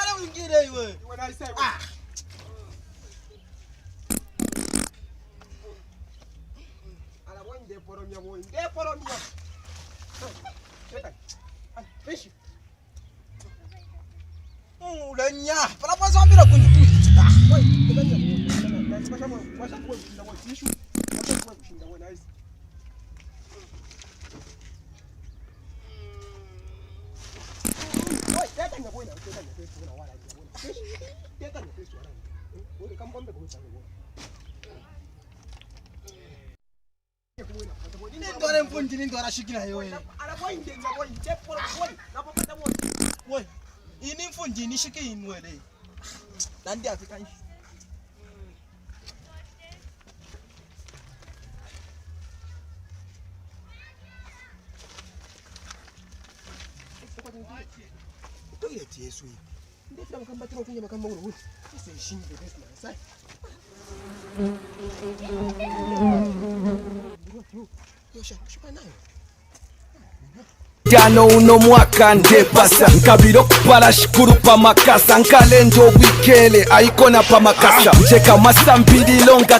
Kana uingire iwe. Ah. Ala wende poromia boy. De poromia. Fish. Ulenya. Para pasar mira kunya. Woi, ulenya. Washa kwa kushinda boy. Fish. Washa kwa kushinda boy nice. Woi, teka nya boy na, teka nya fish na wala nya boy. Fish. Teka nya fish wala. Woi, kama kombe kwa sababu. Ndore mfundi ni ndora shikina yewe. Ala boy ndenga boy tepo boy. Napopata boy. Boy. Ini mfundi ni shiki inwele. Nandi afika hivi. Toilet Yesu hii. Ndio kama tuna kunya kama ule. Sasa ishinde best na sasa. Jano uno mwaka ndepasa nkabiro kupala shikuru pa makasa nkalendo wikele aikona pa makasa cheka masambili longa